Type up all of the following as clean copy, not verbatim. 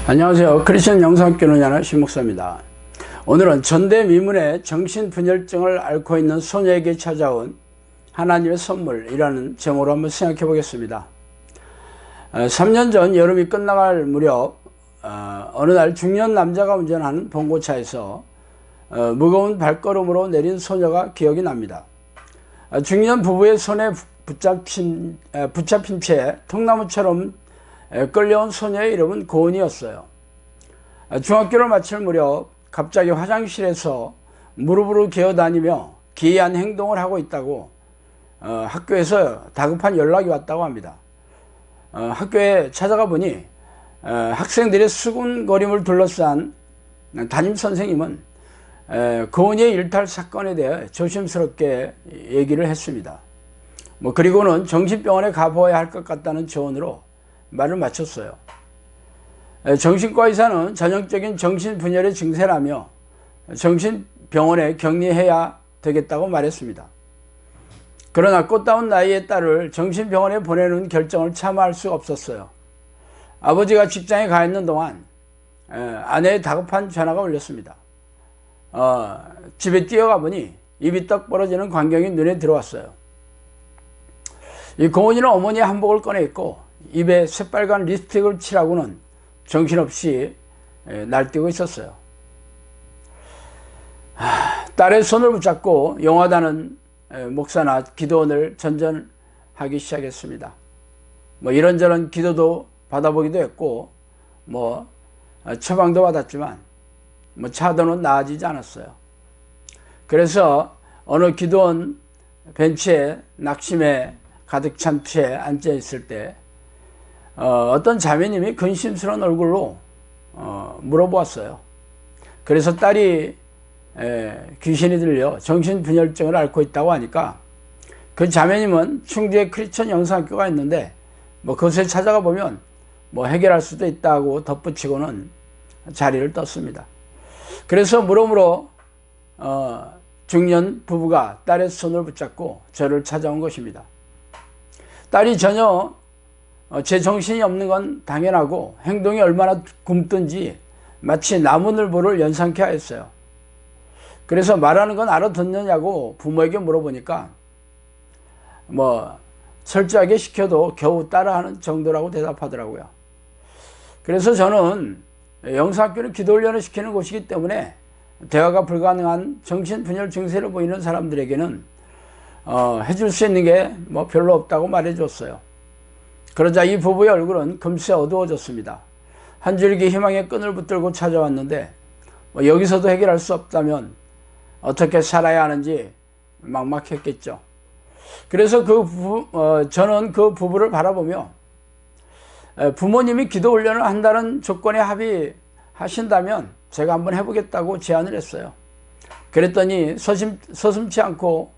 안녕하세요. 크리스천 영상교회 연합 신목사입니다. 오늘은 전대미문의 정신분열증을 앓고 있는 소녀에게 찾아온 하나님의 선물이라는 제목으로 한번 생각해 보겠습니다. 3년 전 여름이 끝나갈 무렵 어느 날 중년 남자가 운전하는 봉고차에서 무거운 발걸음으로 내린 소녀가 기억이 납니다. 중년 부부의 손에 붙잡힌 채 통나무처럼 끌려온 소녀의 이름은 고은이었어요. 중학교를 마칠 무렵 갑자기 화장실에서 무릎으로 기어다니며 기이한 행동을 하고 있다고 학교에서 다급한 연락이 왔다고 합니다. 학교에 찾아가 보니 학생들의 수군거림을 둘러싼 담임선생님은 고은이의 일탈 사건에 대해 조심스럽게 얘기를 했습니다. 그리고는 정신병원에 가보아야 할 것 같다는 조언으로 말을 마쳤어요. 정신과 의사는 전형적인 정신분열의 증세라며 정신병원에 격리해야 되겠다고 말했습니다. 그러나 꽃다운 나이의 딸을 정신병원에 보내는 결정을 차마 할 수 없었어요. 아버지가 직장에 가 있는 동안 아내의 다급한 전화가 울렸습니다. 집에 뛰어가 보니 입이 떡 벌어지는 광경이 눈에 들어왔어요. 이 고은이는 어머니의 한복을 꺼내 입고 입에 새빨간 립스틱을 칠하고는 정신없이 날뛰고 있었어요. 딸의 손을 붙잡고 용하다는 목사나 기도원을 전전하기 시작했습니다. 이런저런 기도도 받아보기도 했고 처방도 받았지만 차도는 나아지지 않았어요. 그래서 어느 기도원 벤치에 낙심에 가득 찬 채 앉아 있을 때 어떤 자매님이 근심스러운 얼굴로 물어보았어요. 그래서 딸이 귀신이 들려 정신분열증을 앓고 있다고 하니까 그 자매님은 충주에 크리스천 영상학교가 있는데 그곳에 찾아가 보면 해결할 수도 있다고 덧붙이고는 자리를 떴습니다. 그래서 물어물어 중년 부부가 딸의 손을 붙잡고 저를 찾아온 것입니다. 딸이 전혀 제 정신이 없는 건 당연하고 행동이 얼마나 굼뜬지 마치 나무늘보를 연상케 하였어요. 그래서 말하는 건 알아듣느냐고 부모에게 물어보니까 철저하게 시켜도 겨우 따라하는 정도라고 대답하더라고요. 그래서 저는 영상학교는 기도훈련을 시키는 곳이기 때문에 대화가 불가능한 정신분열 증세를 보이는 사람들에게는 해줄 수 있는 게 별로 없다고 말해줬어요. 그러자 이 부부의 얼굴은 금세 어두워졌습니다. 한 줄기 희망의 끈을 붙들고 찾아왔는데 여기서도 해결할 수 없다면 어떻게 살아야 하는지 막막했겠죠. 그래서 저는 그 부부를 바라보며 부모님이 기도 훈련을 한다는 조건에 합의하신다면 제가 한번 해보겠다고 제안을 했어요. 그랬더니 서슴지 않고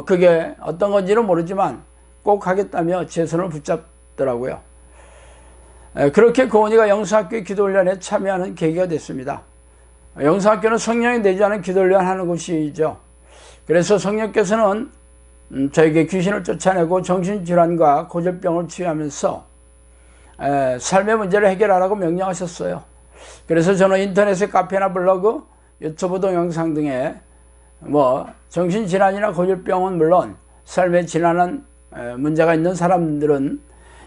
그게 어떤 건지는 모르지만 꼭 하겠다며 제 손을 붙잡더라고요. 그렇게 고은이가 영성학교의 기도훈련에 참여하는 계기가 됐습니다. 영성학교는 성령이 내주하는 기도훈련 하는 곳이죠. 그래서 성령께서는 저에게 귀신을 쫓아내고 정신질환과 고질병을 치유하면서 삶의 문제를 해결하라고 명령하셨어요. 그래서 저는 인터넷의 카페나 블로그, 유튜브 동영상 등에 정신질환이나 고질병은 물론 삶에 지난한 문제가 있는 사람들은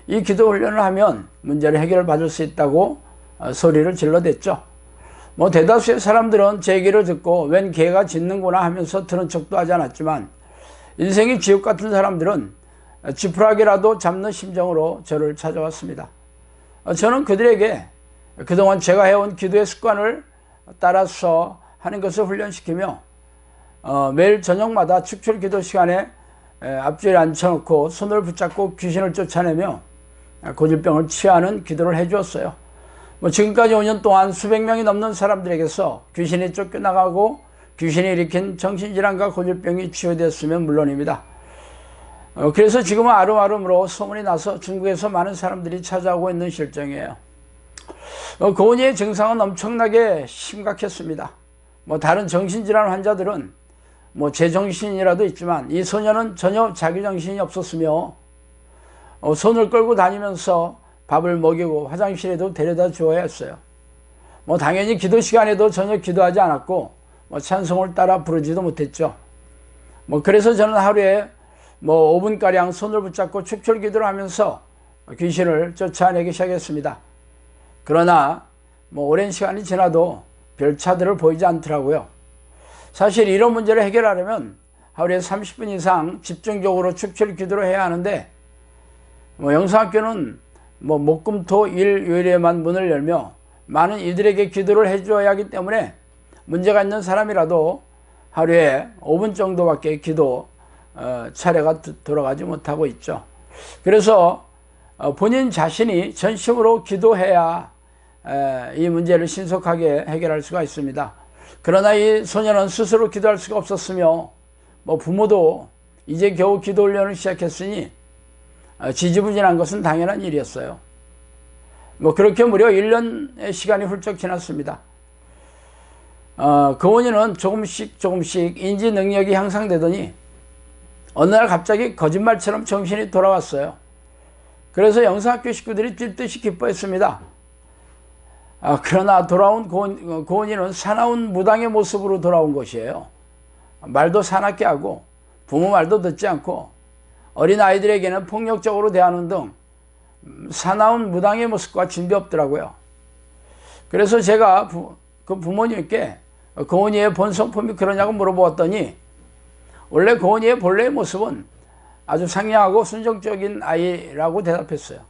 이 기도 훈련을 하면 문제를 해결받을 수 있다고 소리를 질러댔죠. 대다수의 사람들은 제 얘기를 듣고 웬 개가 짖는구나 하면서 들은 척도 하지 않았지만 인생이 지옥 같은 사람들은 지푸라기라도 잡는 심정으로 저를 찾아왔습니다. 저는 그들에게 그동안 제가 해온 기도의 습관을 따라서 하는 것을 훈련시키며 매일 저녁마다 축출 기도 시간에 앞줄에 앉혀놓고 손을 붙잡고 귀신을 쫓아내며 고질병을 치유하는 기도를 해주었어요. 지금까지 5년 동안 수백 명이 넘는 사람들에게서 귀신이 쫓겨나가고 귀신이 일으킨 정신질환과 고질병이 치유되었으면 물론입니다. 그래서 지금은 아름아름으로 소문이 나서 중국에서 많은 사람들이 찾아오고 있는 실정이에요. 고은이의 증상은 엄청나게 심각했습니다. 다른 정신질환 환자들은 제정신이라도 있지만 이 소녀는 전혀 자기 정신이 없었으며 손을 끌고 다니면서 밥을 먹이고 화장실에도 데려다 주어야 했어요. 당연히 기도 시간에도 전혀 기도하지 않았고 찬송을 따라 부르지도 못했죠. 그래서 저는 하루에 5분가량 손을 붙잡고 축출 기도를 하면서 귀신을 쫓아내기 시작했습니다. 그러나 오랜 시간이 지나도 별 차들을 보이지 않더라고요. 사실 이런 문제를 해결하려면 하루에 30분 이상 집중적으로 축출 기도를 해야 하는데 영성학교는 목금토 일요일에만 문을 열며 많은 이들에게 기도를 해줘야 하기 때문에 문제가 있는 사람이라도 하루에 5분 정도밖에 기도 차례가 돌아가지 못하고 있죠. 그래서 본인 자신이 전심으로 기도해야 이 문제를 신속하게 해결할 수가 있습니다. 그러나 이 소녀는 스스로 기도할 수가 없었으며 부모도 이제 겨우 기도 훈련을 시작했으니 지지부진한 것은 당연한 일이었어요. 그렇게 무려 1년의 시간이 훌쩍 지났습니다. 고은이는 조금씩 인지 능력이 향상되더니 어느 날 갑자기 거짓말처럼 정신이 돌아왔어요. 그래서 영성학교 식구들이 뛸듯이 기뻐했습니다. 그러나 돌아온 고은이는 사나운 무당의 모습으로 돌아온 것이에요. 말도 사납게 하고 부모 말도 듣지 않고 어린 아이들에게는 폭력적으로 대하는 등 사나운 무당의 모습과 진배 없더라고요. 그래서 제가 그 부모님께 고은이의 본 성품이 그러냐고 물어보았더니 원래 고은이의 본래의 모습은 아주 상냥하고 순종적인 아이라고 대답했어요.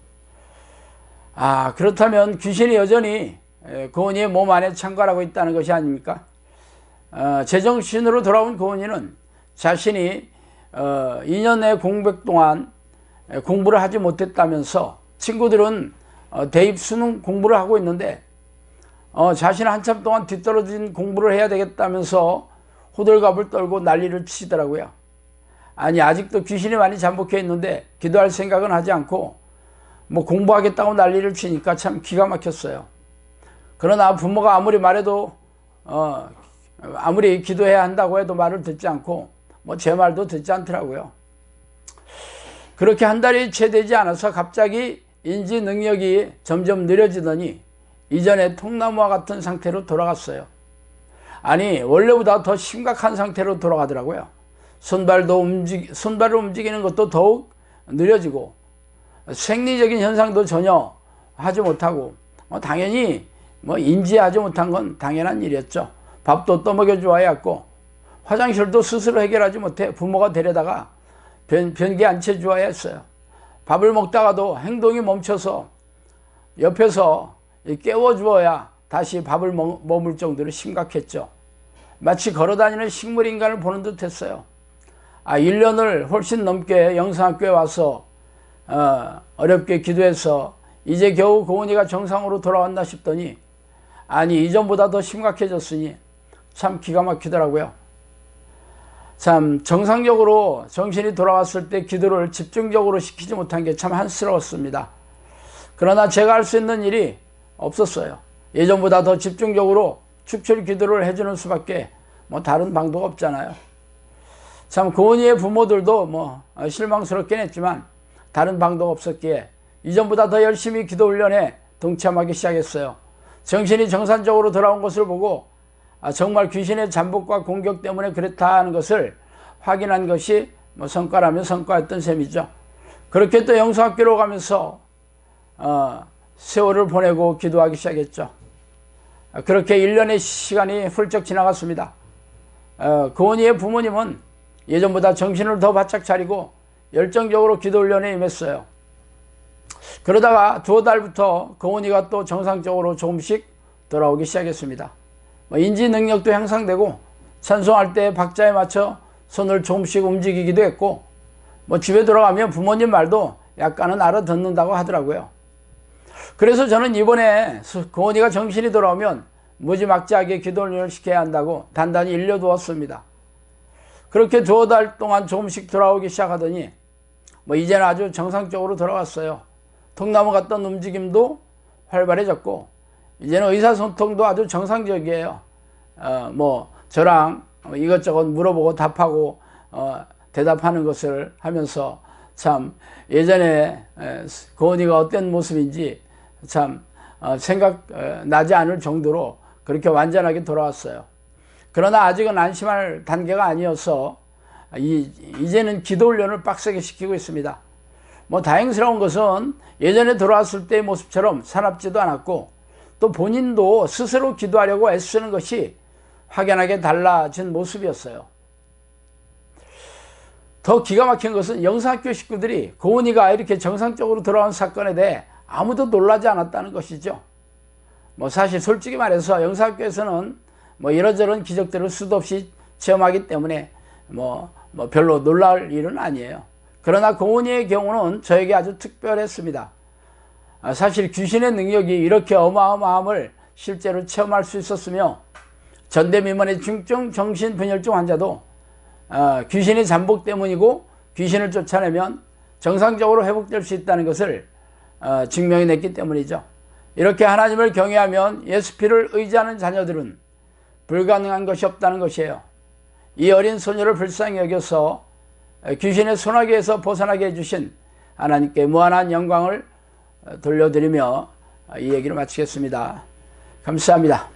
그렇다면 귀신이 여전히 고은이의 몸 안에 참관하고 있다는 것이 아닙니까? 제정신으로 돌아온 고은이는 자신이 2년의 공백 동안 공부를 하지 못했다면서 친구들은 대입 수능 공부를 하고 있는데 자신은 한참 동안 뒤떨어진 공부를 해야 되겠다면서 호들갑을 떨고 난리를 치더라고요. 아니 아직도 귀신이 많이 잠복해 있는데 기도할 생각은 하지 않고 공부하겠다고 난리를 치니까 참 기가 막혔어요. 그러나 부모가 아무리 말해도 아무리 기도해야 한다고 해도 말을 듣지 않고 제 말도 듣지 않더라고요. 그렇게 한 달이 채 되지 않아서 갑자기 인지 능력이 점점 느려지더니 이전에 통나무와 같은 상태로 돌아갔어요. 아니 원래보다 더 심각한 상태로 돌아가더라고요. 손발을 움직이는 것도 더욱 느려지고 생리적인 현상도 전혀 하지 못하고 당연히 인지하지 못한 건 당연한 일이었죠. 밥도 떠먹여 주어야 했고 화장실도 스스로 해결하지 못해 부모가 데려다가 변기에 앉혀 주어야 했어요. 밥을 먹다가도 행동이 멈춰서 옆에서 깨워 주어야 다시 밥을 머물 정도로 심각했죠. 마치 걸어다니는 식물인간을 보는 듯 했어요. 1년을 훨씬 넘게 영성학교에 와서 어렵게 기도해서 이제 겨우 고은이가 정상으로 돌아왔나 싶더니 아니 이전보다 더 심각해졌으니 참 기가 막히더라고요. 참 정상적으로 정신이 돌아왔을 때 기도를 집중적으로 시키지 못한 게 참 한스러웠습니다. 그러나 제가 할 수 있는 일이 없었어요. 예전보다 더 집중적으로 축출 기도를 해주는 수밖에 다른 방도가 없잖아요. 참 고은이의 부모들도 실망스럽긴 했지만 다른 방도가 없었기에 이전보다 더 열심히 기도 훈련에 동참하기 시작했어요. 정신이 정상적으로 돌아온 것을 보고 정말 귀신의 잠복과 공격 때문에 그렇다는 것을 확인한 것이 성과라면 성과였던 셈이죠. 그렇게 또 영성학교로 가면서 세월을 보내고 기도하기 시작했죠. 그렇게 1년의 시간이 훌쩍 지나갔습니다. 고은이의 부모님은 예전보다 정신을 더 바짝 차리고 열정적으로 기도 훈련에 임했어요. 그러다가 두어 달부터 고은이가 또 정상적으로 조금씩 돌아오기 시작했습니다. 인지 능력도 향상되고 찬송할 때 박자에 맞춰 손을 조금씩 움직이기도 했고 집에 돌아가면 부모님 말도 약간은 알아듣는다고 하더라고요. 그래서 저는 이번에 고은이가 정신이 돌아오면 무지막지하게 기도 훈련을 시켜야 한다고 단단히 일려두었습니다. 그렇게 두어 달 동안 조금씩 돌아오기 시작하더니 이제는 아주 정상적으로 돌아왔어요. 통나무 같던 움직임도 활발해졌고 이제는 의사소통도 아주 정상적이에요. 저랑 이것저것 물어보고 답하고 대답하는 것을 하면서 참 예전에 고은이가 어떤 모습인지 참 생각나지 않을 정도로 그렇게 완전하게 돌아왔어요. 그러나 아직은 안심할 단계가 아니어서 이제는 기도 훈련을 빡세게 시키고 있습니다. 다행스러운 것은 예전에 돌아왔을 때의 모습처럼 사납지도 않았고 또 본인도 스스로 기도하려고 애쓰는 것이 확연하게 달라진 모습이었어요. 더 기가 막힌 것은 영성학교 식구들이 고은이가 이렇게 정상적으로 돌아온 사건에 대해 아무도 놀라지 않았다는 것이죠. 사실 솔직히 말해서 영성학교에서는 이런저런 기적들을 수도 없이 체험하기 때문에 별로 놀랄 일은 아니에요. 그러나 고은이의 경우는 저에게 아주 특별했습니다. 사실 귀신의 능력이 이렇게 어마어마함을 실제로 체험할 수 있었으며 전대미문의 중증 정신분열증 환자도 귀신의 잠복 때문이고 귀신을 쫓아내면 정상적으로 회복될 수 있다는 것을 증명해냈기 때문이죠. 이렇게 하나님을 경외하면 예수피를 의지하는 자녀들은 불가능한 것이 없다는 것이에요. 이 어린 소녀를 불쌍히 여겨서 귀신의 소나기에서 벗어나게 해주신 하나님께 무한한 영광을 돌려드리며 이 얘기를 마치겠습니다. 감사합니다.